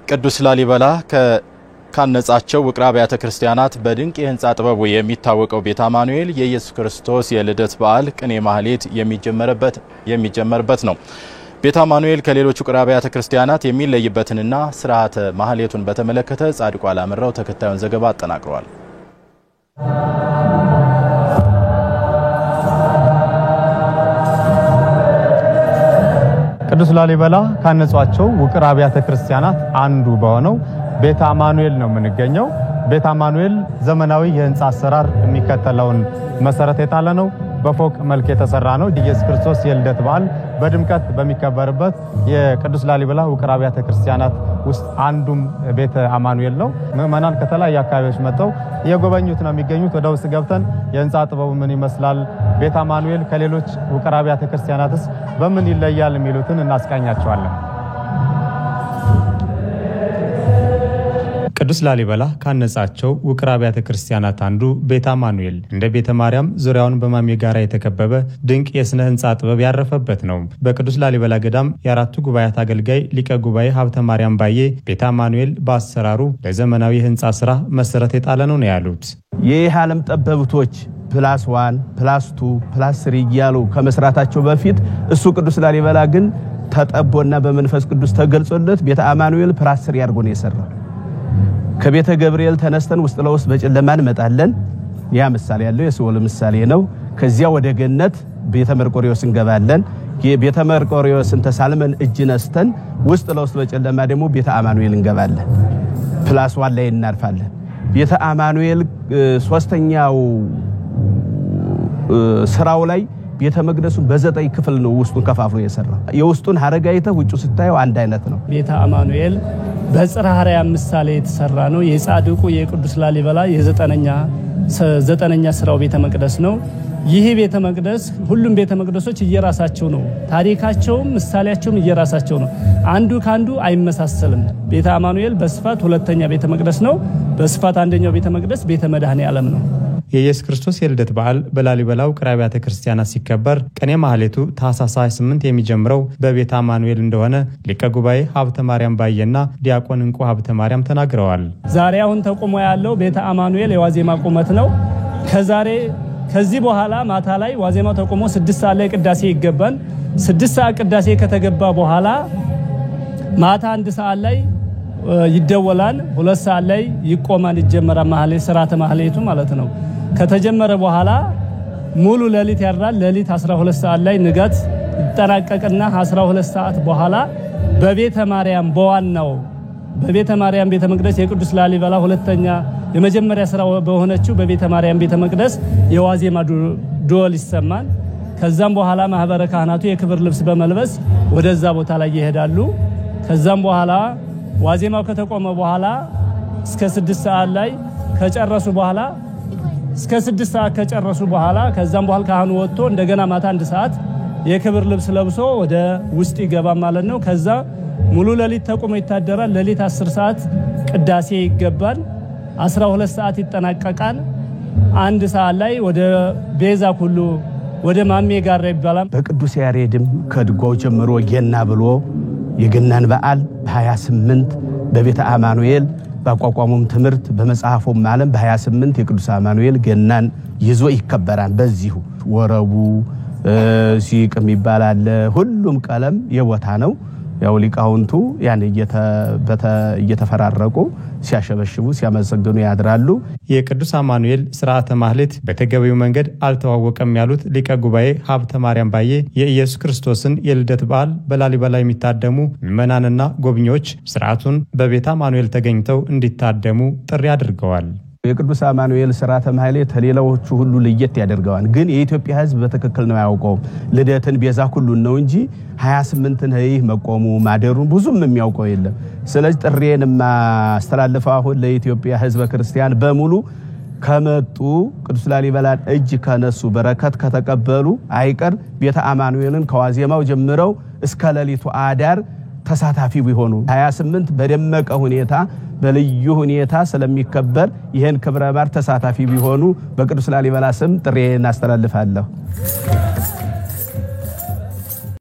ቅዱስ ላሊበላ ካነጻቸው ውቅር አብያተ ክርስቲያናት በድንቅ የህንጻ ጥበቡ የሚታወቀው ቤተ አማኑኤል የኢየሱስ ክርስቶስ የልደት በዓል ቅኔ ማህሌት የሚጀመርበት ነው። ቤተ አማኑኤል ከሌሎች ውቅር አብያተ ክርስቲያናት የሚለይበትንና ስርዓተ ማህሌቱን በተመለከተ ጻድቁ አላምረው ተከታዩን ዘገባ አጠናቅሯል። ቅዱስ ላሊበላ ካነጻቸው ውቅር አብያተ ክርስቲያናት አንዱ በሆነው ቤተ አማኑኤል ነው የምንገኘው። ቤተ አማኑኤል ዘመናዊ የህንጻ አሰራር የሚከተለውን መሰረት የጣለ ነው። በፎቅ መልክ የተሰራ ነው። ኢየሱስ ክርስቶስ የልደት በዓል በድምቀት በሚከበርበት የቅዱስ ላሊበላ ውቅር አብያተ ክርስቲያናት ውስጥ አንዱም ቤተ አማኑኤል ነው። ምዕመናን ከተለያዩ አካባቢዎች መጥተው እየጎበኙት ነው የሚገኙት። ወደ ውስጥ ገብተን የህንጻ ጥበቡ ምን ይመስላል፣ ቤተ አማኑኤል ከሌሎች ውቅር አብያተ ክርስቲያናትስ በምን ይለያል የሚሉትን እናስቃኛቸዋለን። ቅዱስ ላሊበላ ካነጻቸው ውቅር አብያተ ክርስቲያናት አንዱ ቤተ አማኑኤል እንደ ቤተ ማርያም ዙሪያውን በማሜ ጋራ የተከበበ ድንቅ የስነ ህንጻ ጥበብ ያረፈበት ነው። በቅዱስ ላሊበላ ገዳም የአራቱ ጉባኤያት አገልጋይ ሊቀ ጉባኤ ሀብተ ማርያም ባዬ ቤተ አማኑኤል በአሰራሩ ለዘመናዊ ህንጻ ስራ መሰረት የጣለ ነው ያሉት። ይህ ዓለም ጠበብቶች +1 +2 +3 እያሉ ከመስራታቸው በፊት እሱ ቅዱስ ላሊበላ ግን ተጠቦና በመንፈስ ቅዱስ ተገልጾለት ቤተ አማኑኤል +3 ያርጎ ነው የሰራው። ከቤተ ገብርኤል ተነስተን ውስጥ ለውስጥ በጨለማ እንመጣለን። ያ ምሳሌ ያለው የሲኦል ምሳሌ ነው። ከዚያ ወደ ገነት ቤተ መርቆሪዎስ እንገባለን። የቤተ መርቆሪዎስን ተሳልመን እጅ ነስተን ውስጥ ለውስጥ በጨለማ ደግሞ ቤተ አማኑኤል እንገባለን። +1 ላይ እናርፋለን። ቤተ አማኑኤል ሶስተኛው ስራው ላይ ቤተ መቅደሱን በ9 ክፍል ነው ውስጡን ከፋፍሎ የሰራው። የውስጡን ሐረጋይተ ውጭ ስታየው አንድ አይነት ነው። ቤተ አማኑኤል በጽርሐ አርያም ምሳሌ የተሰራ ነው። የጻድቁ የቅዱስ ላሊበላ የዘጠነኛ ስራው ቤተ መቅደስ ነው። ይህ ቤተ መቅደስ ሁሉም ቤተ መቅደሶች እየራሳቸው ነው። ታሪካቸውም ምሳሌያቸውም እየራሳቸው ነው። አንዱ ካንዱ አይመሳሰልም። ቤተ አማኑኤል በስፋት ሁለተኛ ቤተ መቅደስ ነው። በስፋት አንደኛው ቤተ መቅደስ ቤተ መድኃኔ ዓለም ነው። የኢየሱስ ክርስቶስ የልደት በዓል በላሊበላ ውቅር አብያተ ክርስቲያናት ሲከበር ቅኔ ማህሌቱ ታኅሳስ 28 የሚጀምረው በቤተ አማኑኤል እንደሆነ ሊቀ ጉባኤ ሀብተ ማርያም ባዬና ዲያቆን እንቁ ሀብተ ማርያም ተናግረዋል። ዛሬ አሁን ተቆሞ ያለው ቤተ አማኑኤል የዋዜማ ቁመት ነው። ከዚህ በኋላ ማታ ላይ ዋዜማው ተቆሞ 6 ሰዓት ላይ ቅዳሴ ይገባል። 6 ሰዓት ቅዳሴ ከተገባ በኋላ ማታ 1 ሰዓት ላይ ይደወላል። 2 ሰዓት ላይ ይቆማል፣ ይጀመራል ማህሌት ስርዓተ ማህሌቱ ማለት ነው። ከተጀመረ በኋላ ሙሉ ሌሊት ያድራል። ሌሊት 12 ሰዓት ላይ ንጋት ይጠናቀቅና 12 ሰዓት በኋላ በቤተ ማርያም በዋናው በቤተ ማርያም ቤተ መቅደስ የቅዱስ ላሊበላ ሁለተኛ የመጀመሪያ ስራው በሆነችው በቤተ ማርያም ቤተ መቅደስ የዋዜማ ዶል ይሰማል። ከዛም በኋላ ማህበረ ካህናቱ የክብር ልብስ በመልበስ ወደዛ ቦታ ላይ ይሄዳሉ። ከዛም በኋላ ዋዜማው ከተቆመ በኋላ እስከ 6 ሰዓት ላይ ከጨረሱ በኋላ ከዛም በኋላ ካህኑ ወጥቶ እንደገና ማታ 1 ሰዓት የክብር ልብስ ለብሶ ወደ ውስጥ ይገባል ማለት ነው። ከዛ ሙሉ ሌሊት ተቆሞ ይታደራል። ሌሊት 10 ሰዓት ቅዳሴ ይገባል። 12 ሰዓት ይጠናቀቃል። 1 ሰዓት ላይ ወደ ቤዛ ሁሉ ወደ ማሜ ጋር ይባላል። በቅዱስ ያሬድም ከድጓው ጀምሮ ገና ብሎ የገናን በዓል በ28 በቤተ አማኑኤል ባቋቋሙም ትምህርት በመጽሐፉም ዓለም በ28 የቅዱስ አማኑኤል ገናን ይዞ ይከበራል። በዚሁ ወረቡ ሲቅም ይባላል። ሁሉም ቀለም የቦታ ነው። ያው ሊቃውንቱ ያን እየተፈራረቁ ሲያሸበሽቡ ሲያመሰግኑ ያድራሉ። የቅዱስ አማኑኤል ስርዓተ ማህሌት በተገቢው መንገድ አልተዋወቀም ያሉት ሊቀ ጉባኤ ሀብተ ማርያም ባዬ የኢየሱስ ክርስቶስን የልደት በዓል በላሊበላ የሚታደሙ ምዕመናንና ጎብኚዎች ስርዓቱን በቤተ አማኑኤል ተገኝተው እንዲታደሙ ጥሪ አድርገዋል። የቅዱስ አማኑኤል ስርዓተ ማህሌት ከሌላዎቹ ሁሉ ለየት ያደርገዋል። ግን የኢትዮጵያ ሕዝብ በትክክል ነው ያውቀው። ልደትን ቤዛ ሁሉን ነው እንጂ 28ን ይህ መቆሙ ማደሩን ብዙም የሚያውቀው የለም። ስለዚህ ጥሬን ማስተላልፈው አሁን ለኢትዮጵያ ሕዝበ ክርስቲያን በሙሉ ከመጡ ቅዱስ ላሊበላን እጅ ከነሱ በረከት ከተቀበሉ አይቀር ቤተ አማኑኤልን ከዋዜማው ጀምረው እስከ ሌሊቱ አዳር ተሳታፊ ቢሆኑ 28 በደመቀ ሁኔታ በልዩ ሁኔታ ስለሚከበር ይሄን ክብረ በዓል ተሳታፊ ቢሆኑ በቅዱስ ላሊበላ ስም ጥሬን አስተላልፋለሁ።